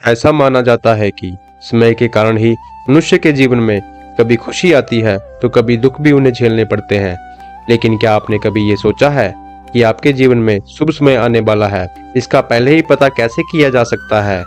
ऐसा माना जाता है कि समय के कारण ही मनुष्य के जीवन में कभी खुशी आती है तो कभी दुख भी उन्हें झेलने पड़ते हैं। लेकिन क्या आपने कभी ये सोचा है कि आपके जीवन में शुभ समय आने वाला है, इसका पहले ही पता कैसे किया जा सकता है?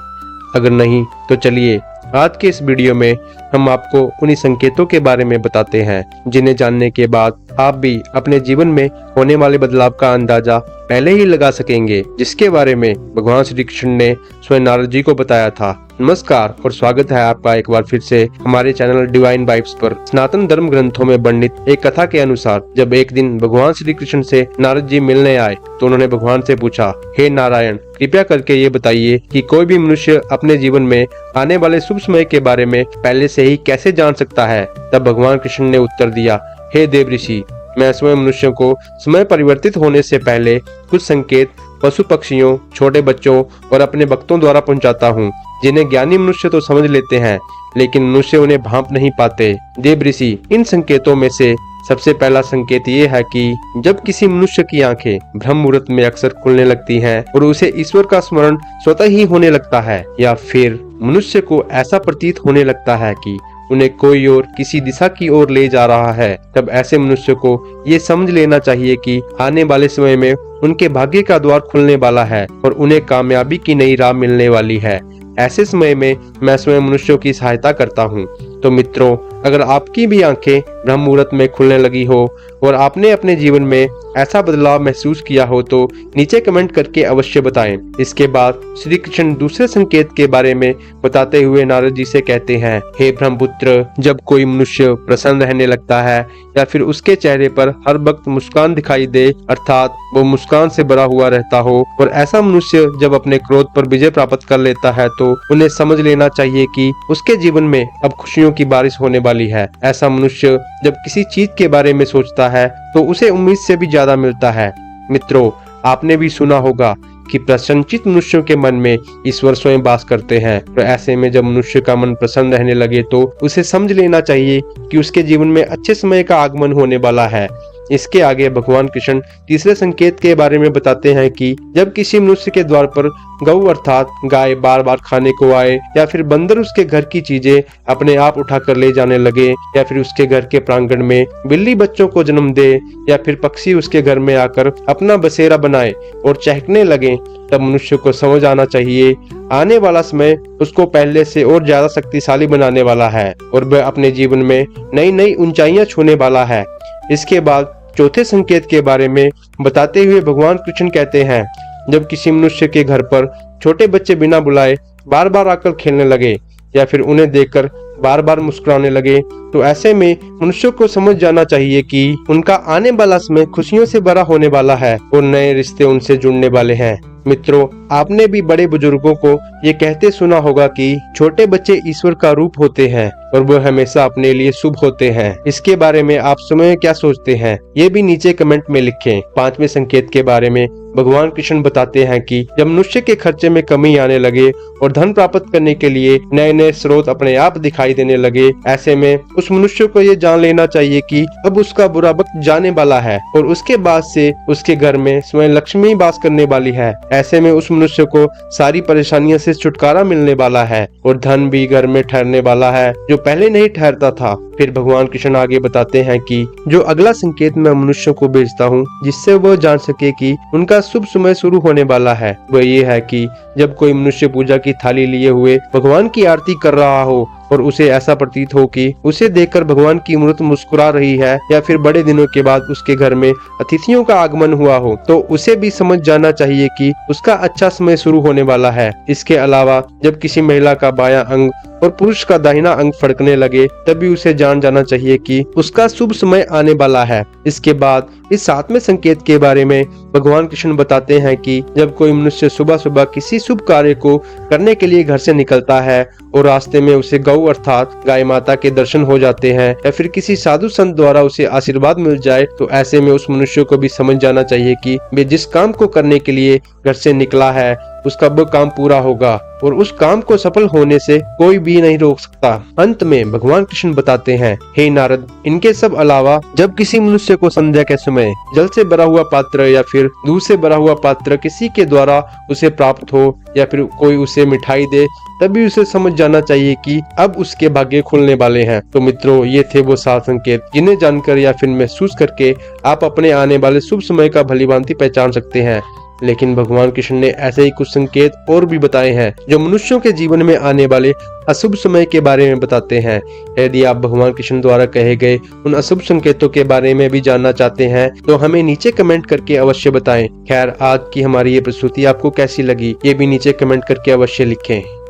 अगर नहीं तो चलिए आज के इस वीडियो में हम आपको उन्हीं संकेतों के बारे में बताते हैं जिन्हें जानने के बाद आप भी अपने जीवन में होने वाले बदलाव का अंदाजा पहले ही लगा सकेंगे, जिसके बारे में भगवान श्री कृष्ण ने स्वयं नारद जी को बताया था। नमस्कार और स्वागत है आपका एक बार फिर से हमारे चैनल डिवाइन वाइब्स पर। सनातन धर्म ग्रंथों में वर्णित एक कथा के अनुसार जब एक दिन भगवान श्री कृष्ण से नारद जी मिलने आए तो उन्होंने भगवान से पूछा, हे नारायण, कृपया करके ये बताइए कि कोई भी मनुष्य अपने जीवन में आने वाले शुभ समय के बारे में पहले से ही कैसे जान सकता है? तब भगवान कृष्ण ने उत्तर दिया, हे देव ऋषि, मैं स्वयं मनुष्यों को समय परिवर्तित होने से पहले कुछ संकेत पशु पक्षियों, छोटे बच्चों और अपने भक्तों द्वारा पहुंचाता हूं, जिन्हें ज्ञानी मनुष्य तो समझ लेते हैं लेकिन मनुष्य उन्हें भांप नहीं पाते। देव ऋषि, इन संकेतों में से सबसे पहला संकेत ये है कि जब किसी मनुष्य की आंखें ब्रह्म मुहूर्त में अक्सर खुलने लगती हैं और उसे ईश्वर का स्मरण स्वतः ही होने लगता है, या फिर मनुष्य को ऐसा प्रतीत होने लगता है कि उन्हें कोई और किसी दिशा की ओर ले जा रहा है, तब ऐसे मनुष्य को ये समझ लेना चाहिए कि आने वाले समय में उनके भाग्य का द्वार खुलने वाला है और उन्हें कामयाबी की नई राह मिलने वाली है। ऐसे समय में मैं स्वयं मनुष्यों की सहायता करता हूँ। तो मित्रों, अगर आपकी भी आंखें ब्रह्म मुहूर्त में खुलने लगी हो और आपने अपने जीवन में ऐसा बदलाव महसूस किया हो तो नीचे कमेंट करके अवश्य बताएं। इसके बाद श्री कृष्ण दूसरे संकेत के बारे में बताते हुए नारद जी से कहते हैं, हे ब्रह्मपुत्र, जब कोई मनुष्य प्रसन्न रहने लगता है या फिर उसके चेहरे पर हर वक्त मुस्कान दिखाई दे, अर्थात वो मुस्कान से भरा हुआ रहता हो, और ऐसा मनुष्य जब अपने क्रोध पर विजय प्राप्त कर लेता है तो उन्हें समझ लेना चाहिए कि उसके जीवन में अब खुशियों की बारिश होने वाली है। ऐसा मनुष्य जब किसी चीज के बारे में सोचता है तो उसे उम्मीद से भी ज्यादा मिलता है। मित्रों, आपने भी सुना होगा कि प्रसन्नचित्त मनुष्यों के मन में ईश्वर स्वयं वास करते हैं। तो ऐसे में जब मनुष्य का मन प्रसन्न रहने लगे तो उसे समझ लेना चाहिए कि उसके जीवन में अच्छे समय का आगमन होने वाला है। इसके आगे भगवान कृष्ण तीसरे संकेत के बारे में बताते हैं कि जब किसी मनुष्य के द्वार पर गऊ अर्थात गाय बार बार खाने को आए, या फिर बंदर उसके घर की चीजें अपने आप उठाकर ले जाने लगे, या फिर उसके घर के प्रांगण में बिल्ली बच्चों को जन्म दे, या फिर पक्षी उसके घर में आकर अपना बसेरा बनाए और चहकने लगे, तब मनुष्य को समझ आना चाहिए आने वाला समय उसको पहले से और ज्यादा शक्तिशाली बनाने वाला है और वह अपने जीवन में नई नई ऊंचाइयां छूने वाला है। इसके बाद चौथे संकेत के बारे में बताते हुए भगवान कृष्ण कहते हैं, जब किसी मनुष्य के घर पर छोटे बच्चे बिना बुलाए बार बार आकर खेलने लगे या फिर उन्हें देखकर बार बार मुस्कुराने लगे, तो ऐसे में मनुष्यों को समझ जाना चाहिए कि उनका आने वाला समय खुशियों से भरा होने वाला है और नए रिश्ते उनसे जुड़ने वाले हैं। मित्रों, आपने भी बड़े बुजुर्गों को ये कहते सुना होगा कि छोटे बच्चे ईश्वर का रूप होते हैं और वो हमेशा अपने लिए शुभ होते हैं। इसके बारे में आप स्वयं क्या सोचते हैं, ये भी नीचे कमेंट में लिखें। पांचवें संकेत के बारे में भगवान कृष्ण बताते हैं कि जब मनुष्य के खर्चे में कमी आने लगे और धन प्राप्त करने के लिए नए नए स्रोत अपने आप दिखाई देने लगे, ऐसे में उस मनुष्य को ये जान लेना चाहिए कि अब उसका बुरा वक्त जाने वाला है और उसके बाद से उसके घर में स्वयं लक्ष्मी वास करने वाली है। ऐसे में उस मनुष्य को सारी परेशानियों से छुटकारा मिलने वाला है और धन भी घर में ठहरने वाला है जो पहले नहीं ठहरता था। फिर भगवान कृष्ण आगे बताते हैं कि जो अगला संकेत मैं मनुष्यों को भेजता हूँ जिससे वो जान सके कि उनका शुभ समय शुरू होने वाला है, वह ये है कि जब कोई मनुष्य पूजा की थाली लिए हुए भगवान की आरती कर रहा हो और उसे ऐसा प्रतीत हो कि उसे देखकर भगवान की मूर्ति मुस्कुरा रही है, या फिर बड़े दिनों के बाद उसके घर में अतिथियों का आगमन हुआ हो, तो उसे भी समझ जाना चाहिए कि उसका अच्छा समय शुरू होने वाला है। इसके अलावा जब किसी महिला का बायां अंग और पुरुष का दाहिना अंग फड़कने लगे, तभी उसे जान जाना चाहिए कि उसका शुभ समय आने वाला है। इसके बाद इस सातवें संकेत के बारे में भगवान कृष्ण बताते हैं कि जब कोई मनुष्य सुबह सुबह किसी शुभ कार्य को करने के लिए घर से निकलता है और रास्ते में उसे गौ अर्थात गाय माता के दर्शन हो जाते हैं, या फिर किसी साधु संत द्वारा उसे आशीर्वाद मिल जाए, तो ऐसे में उस मनुष्य को भी समझ जाना चाहिए कि वे जिस काम को करने के लिए घर से निकला है उसका वो काम पूरा होगा और उस काम को सफल होने से कोई भी नहीं रोक सकता। अंत में भगवान कृष्ण बताते हैं, हे नारद, इनके सब अलावा जब किसी मनुष्य को संध्या के समय जल से भरा हुआ पात्र या फिर दूध से भरा हुआ पात्र किसी के द्वारा उसे प्राप्त हो या फिर कोई उसे मिठाई दे, तभी उसे समझ जाना चाहिए कि अब उसके भाग्य खुलने वाले हैं। तो मित्रों, ये थे वो 7 संकेत जिन्हें जानकर या फिर महसूस करके आप अपने आने वाले शुभ समय का भलीभांति पहचान सकते हैं। लेकिन भगवान कृष्ण ने ऐसे ही कुछ संकेत और भी बताए हैं जो मनुष्यों के जीवन में आने वाले अशुभ समय के बारे में बताते हैं। यदि आप भगवान कृष्ण द्वारा कहे गए उन अशुभ संकेतों के बारे में भी जानना चाहते हैं तो हमें नीचे कमेंट करके अवश्य बताएं। खैर, आज की हमारी ये प्रस्तुति आपको कैसी लगी, ये भी नीचे कमेंट करके अवश्य लिखें।